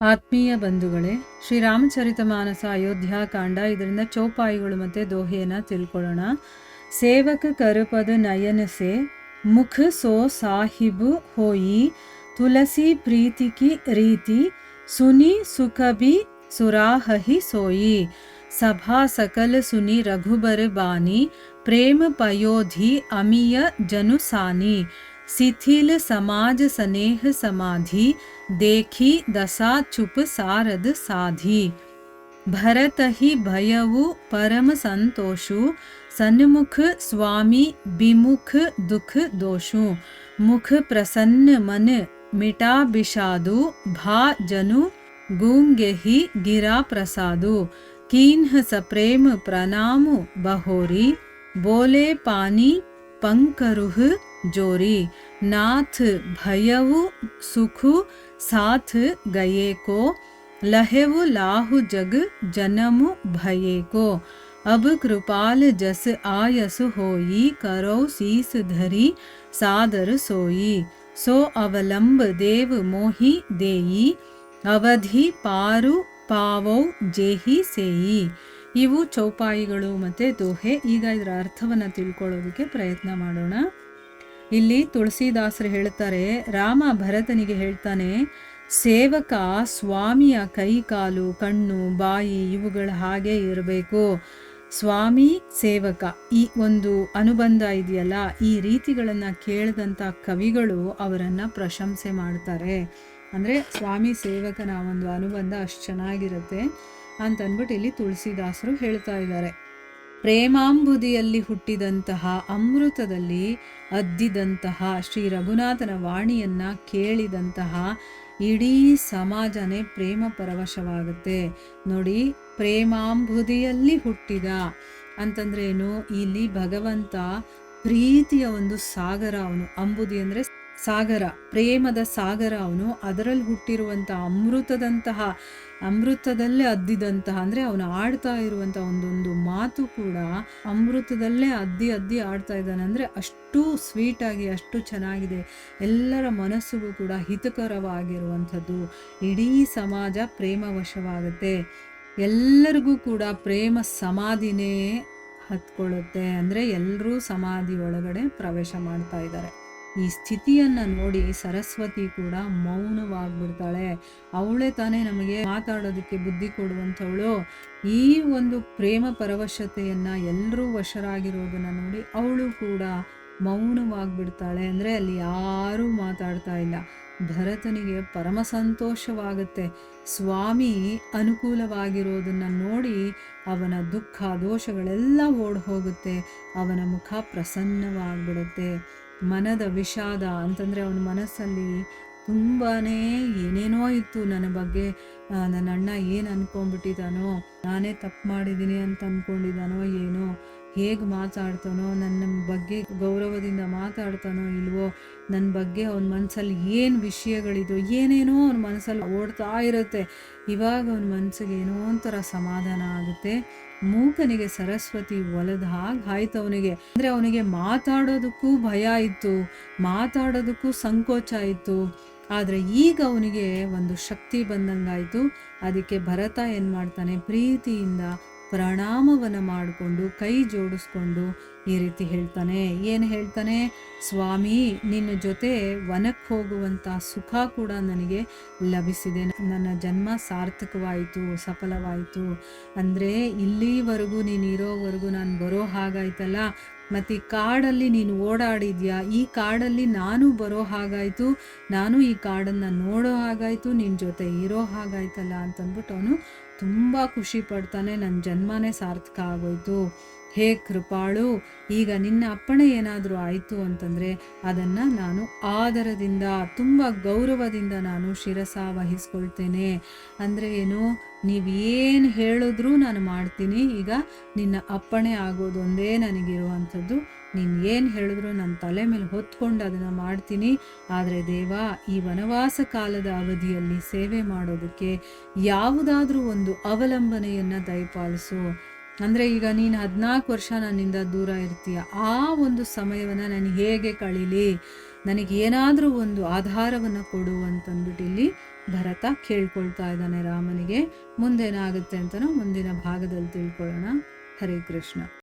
ಆತ್ಮೀಯ ಬಂಧುಗಳೇ, ಶ್ರೀರಾಮಚರಿತ ಮಾನಸ ಅಯೋಧ್ಯಾಕಾಂಡ, ಇದರಿಂದ ಚೌಪಾಯಿಗಳು ಮತ್ತು ದೋಹೆಯನ್ನು ತಿಳ್ಕೊಳ್ಳೋಣ. ಸೇವಕ ಕರುಪದ ನಯನ ಸೆ ಮುಖ ಸೋ ಸಾಹಿಬ್ ಹೋಯಿ, ತುಳಸಿ ಪ್ರೀತಿ ಕಿ ರೀತಿ ಸುನಿ ಸುಖಬಿ ಸುರಾಹಿ ಸೋಯಿ. ಸಭಾ ಸಕಲ ಸುನಿ ರಘುबर बानी, प्रेम पयोधि अमीय जनुसानी. शिथिल समाज स्नेह समाधि, देखी दशा चुप सारद साधी. भरत ही भयवु परम संतोषु, सन्मुख स्वामी विमुख दुख दोषु. मुख प्रसन्न मन मिटा विषादु, भा जनु गूंगे ही गिरा प्रसादु. कीन्ह सप्रेम प्रणामु बहोरी, बोले पानी पंकरुह जोरी. नाथ भयवु सुखु साथ गये को, लहेवु लाहु जग जनमु भये को. अब कृपाल जस आयस होई, करो शीस धरी सादर सोई. सो अवलंब देव मोहि देई, ಅವಧಿ ಪಾರು ಪಾವೌ ಜೇಹಿ ಸೇಯಿ. ಇವು ಚೌಪಾಯಿಗಳು ಮತ್ತು ದೋಹೆ. ಈಗ ಇದರ ಅರ್ಥವನ್ನು ತಿಳ್ಕೊಳ್ಳೋದಕ್ಕೆ ಪ್ರಯತ್ನ ಮಾಡೋಣ. ಇಲ್ಲಿ ತುಳಸಿದಾಸರು ಹೇಳ್ತಾರೆ, ರಾಮ ಭರತನಿಗೆ ಹೇಳ್ತಾನೆ, ಸೇವಕ ಸ್ವಾಮಿಯ ಕೈ ಕಾಲು ಕಣ್ಣು ಬಾಯಿ ಇವುಗಳ ಹಾಗೆ ಇರಬೇಕು. ಸ್ವಾಮಿ ಸೇವಕ ಈ ಒಂದು ಅನುಬಂಧ ಇದೆಯಲ್ಲ, ಈ ರೀತಿಗಳನ್ನು ಕೇಳಿದಂಥ ಕವಿಗಳು ಅವರನ್ನು ಪ್ರಶಂಸೆ ಮಾಡ್ತಾರೆ. ಅಂದರೆ ಸ್ವಾಮಿ ಸೇವಕನ ಒಂದು ಅನುಬಂಧ ಅಷ್ಟು ಚೆನ್ನಾಗಿರುತ್ತೆ ಅಂತಂದ್ಬಿಟ್ಟು ಇಲ್ಲಿ ತುಳಸಿದಾಸರು ಹೇಳ್ತಾ ಇದ್ದಾರೆ. ಪ್ರೇಮಾಂಬುದಿಯಲ್ಲಿ ಹುಟ್ಟಿದಂತಹ, ಅಮೃತದಲ್ಲಿ ಅದ್ದಿದಂತಹ ಶ್ರೀ ರಘುನಾಥನ ವಾಣಿಯನ್ನು ಕೇಳಿದಂತಹ ಇಡೀ ಸಮಾಜನೇ ಪ್ರೇಮ ಪರವಶವಾಗುತ್ತೆ. ನೋಡಿ, ಪ್ರೇಮಾಂಬುದಿಯಲ್ಲಿ ಹುಟ್ಟಿದ ಅಂತಂದ್ರೆ ಏನು? ಇಲ್ಲಿ ಭಗವಂತ ಪ್ರೀತಿಯ ಒಂದು ಸಾಗರ ಅವನು. ಅಂಬುದಿ ಅಂದರೆ ಸಾಗರ, ಪ್ರೇಮದ ಸಾಗರ ಅವನು. ಅದರಲ್ಲಿ ಹುಟ್ಟಿರುವಂಥ ಅಮೃತದಂತಹ, ಅಮೃತದಲ್ಲೇ ಅದ್ದಿದಂತಹ, ಅಂದರೆ ಅವನು ಆಡ್ತಾ ಇರುವಂಥ ಒಂದೊಂದು ಮಾತು ಕೂಡ ಅಮೃತದಲ್ಲೇ ಅದ್ದಿ ಅದ್ದಿ ಆಡ್ತಾ ಇದ್ದಾನೆ. ಅಂದರೆ ಅಷ್ಟು ಸ್ವೀಟಾಗಿ, ಅಷ್ಟು ಚೆನ್ನಾಗಿದೆ, ಎಲ್ಲರ ಮನಸ್ಸಿಗೂ ಕೂಡ ಹಿತಕರವಾಗಿರುವಂಥದ್ದು. ಇಡೀ ಸಮಾಜ ಪ್ರೇಮವಶವಾಗುತ್ತೆ. ಎಲ್ಲರಿಗೂ ಕೂಡ ಪ್ರೇಮ ಸಮಾಧಿನೇ ಹತ್ಕೊಳ್ಳುತ್ತೆ. ಅಂದರೆ ಎಲ್ಲರೂ ಸಮಾಧಿ ಒಳಗಡೆ ಪ್ರವೇಶ ಮಾಡ್ತಾ ಇದ್ದಾರೆ. ಈ ಸ್ಥಿತಿಯನ್ನು ನೋಡಿ ಸರಸ್ವತಿ ಕೂಡ ಮೌನವಾಗ್ಬಿಡ್ತಾಳೆ. ಅವಳೇ ತಾನೇ ನಮಗೆ ಮಾತಾಡೋದಕ್ಕೆ ಬುದ್ಧಿ ಕೊಡುವಂಥವಳು. ಈ ಒಂದು ಪ್ರೇಮ ಪರವಶತೆಯನ್ನು ಎಲ್ಲರೂ ವಶರಾಗಿರೋದನ್ನು ನೋಡಿ ಅವಳು ಕೂಡ ಮೌನವಾಗ್ಬಿಡ್ತಾಳೆ. ಅಂದರೆ ಅಲ್ಲಿ ಯಾರೂ ಮಾತಾಡ್ತಾ ಇಲ್ಲ. ಭರತನಿಗೆ ಪರಮ ಸಂತೋಷವಾಗುತ್ತೆ. ಸ್ವಾಮಿ ಅನುಕೂಲವಾಗಿರೋದನ್ನು ನೋಡಿ ಅವನ ದುಃಖ ದೋಷಗಳೆಲ್ಲ ಓಡ್ ಹೋಗುತ್ತೆ. ಅವನ ಮುಖ ಪ್ರಸನ್ನವಾಗಿಬಿಡುತ್ತೆ. ಮನದ ವಿಷಾದ ಅಂತಂದರೆ ಅವನ ಮನಸ್ಸಲ್ಲಿ ತುಂಬಾ ಏನೇನೋ ಇತ್ತು. ನನ್ನ ಬಗ್ಗೆ ನನ್ನ ಅಣ್ಣ ಏನು ಅಂದ್ಕೊಂಡ್ಬಿಟ್ಟಿದ್ದಾನೋ, ನಾನೇ ತಪ್ಪು ಮಾಡಿದ್ದೀನಿ ಅಂತ ಅಂದ್ಕೊಂಡಿದ್ದಾನೋ ಏನೋ, ಹೇಗೆ ಮಾತಾಡ್ತಾನೋ, ನನ್ನ ಬಗ್ಗೆ ಗೌರವದಿಂದ ಮಾತಾಡ್ತಾನೋ ಇಲ್ವೋ, ನನ್ನ ಬಗ್ಗೆ ಅವನ ಮನಸ್ಸಲ್ಲಿ ಏನು ವಿಷಯಗಳಿದೋ, ಏನೇನೋ ಅವನ ಮನಸ್ಸಲ್ಲಿ ಓಡ್ತಾ ಇರುತ್ತೆ. ಇವಾಗ ಅವನ ಮನಸ್ಸಿಗೆ ಏನೋ ಒಂಥರ ಸಮಾಧಾನ ಆಗುತ್ತೆ. ಮೂಕನಿಗೆ ಸರಸ್ವತಿ ಒಲದ ಹಾಗೆ ಆಯ್ತು ಅವನಿಗೆ. ಅಂದರೆ ಅವನಿಗೆ ಮಾತಾಡೋದಕ್ಕೂ ಭಯ ಇತ್ತು, ಮಾತಾಡೋದಕ್ಕೂ ಸಂಕೋಚ ಇತ್ತು. ಆದರೆ ಈಗ ಅವನಿಗೆ ಒಂದು ಶಕ್ತಿ ಬಂದಂಗಾಯಿತು. ಅದಕ್ಕೆ ಭರತ ಏನು ಮಾಡ್ತಾನೆ, ಪ್ರೀತಿಯಿಂದ ಪ್ರಣಾಮವನ್ನು ಮಾಡಿಕೊಂಡು ಕೈ ಜೋಡಿಸ್ಕೊಂಡು ಈ ರೀತಿ ಹೇಳ್ತಾನೆ. ಏನು ಹೇಳ್ತಾನೆ? ಸ್ವಾಮಿ, ನಿನ್ನ ಜೊತೆ ವನಕ್ಕೆ ಹೋಗುವಂಥ ಸುಖ ಕೂಡ ನನಗೆ ಲಭಿಸಿದೆ. ನನ್ನ ಜನ್ಮ ಸಾರ್ಥಕವಾಯಿತು, ಸಫಲವಾಯಿತು. ಅಂದರೆ ಇಲ್ಲಿವರೆಗೂ ನೀನು ಇರೋವರೆಗೂ ನಾನು ಬರೋ ಹಾಗಾಯ್ತಲ್ಲ, ಮತ್ತು ಈ ಕಾಡಲ್ಲಿ ನೀನು ಓಡಾಡಿದ್ಯಾ, ಈ ಕಾಡಲ್ಲಿ ನಾನು ಬರೋ ಹಾಗಾಯಿತು, ನಾನು ಈ ಕಾಡನ್ನು ನೋಡೋ ಹಾಗಾಯಿತು, ನಿನ್ನ ಜೊತೆ ಇರೋ ಹಾಗಾಯ್ತಲ್ಲ ಅಂತಂದ್ಬಿಟ್ಟು ಅವನು ತುಂಬ ಖುಷಿ ಪಡ್ತಾನೆ. ನನ್ನ ಜನ್ಮನೇ ಸಾರ್ಥಕ ಆಗೋಯ್ತು. ಹೇ ಕೃಪಾಳು, ಈಗ ನಿನ್ನ ಅಪ್ಪಣೆ ಏನಾದರೂ ಆಯಿತು ಅಂತಂದರೆ ಅದನ್ನು ನಾನು ಆದರದಿಂದ, ತುಂಬ ಗೌರವದಿಂದ ನಾನು ಶಿರಸ ವಹಿಸ್ಕೊಳ್ತೇನೆ. ಅಂದರೆ ಏನು? ನೀವು ಏನು ಹೇಳಿದ್ರೂ ನಾನು ಮಾಡ್ತೀನಿ. ಈಗ ನಿನ್ನ ಅಪ್ಪಣೆ ಆಗೋದೊಂದೇ ನನಗಿರುವಂಥದ್ದು. ನೀನು ಏನು ಹೇಳಿದ್ರು ನನ್ನ ತಲೆ ಮೇಲೆ ಹೊತ್ಕೊಂಡು ಅದನ್ನು ಮಾಡ್ತೀನಿ. ಆದರೆ ದೇವ, ಈ ವನವಾಸ ಕಾಲದ ಅವಧಿಯಲ್ಲಿ ಸೇವೆ ಮಾಡೋದಕ್ಕೆ ಯಾವುದಾದ್ರೂ ಒಂದು ಅವಲಂಬನೆಯನ್ನು ದಯಪಾಲಿಸು. ಅಂದರೆ ಈಗ ನೀನು 14 ವರ್ಷ ನನ್ನಿಂದ ದೂರ ಇರ್ತೀಯ. ಆ ಒಂದು ಸಮಯವನ್ನು ನಾನು ಹೇಗೆ ಕಳೀಲಿ? ನನಗೇನಾದರೂ ಒಂದು ಆಧಾರವನ್ನು ಕೊಡು ಅಂತಂದ್ಬಿಟ್ಟು ಇಲ್ಲಿ ಭರತ ಕೇಳ್ಕೊಳ್ತಾ ಇದ್ದಾನೆ ರಾಮನಿಗೆ. ಮುಂದೇನಾಗುತ್ತೆ ಅಂತ ನಾವು ಮುಂದಿನ ಭಾಗದಲ್ಲಿ ತಿಳ್ಕೊಳ್ಳೋಣ. ಹರೇ ಕೃಷ್ಣ.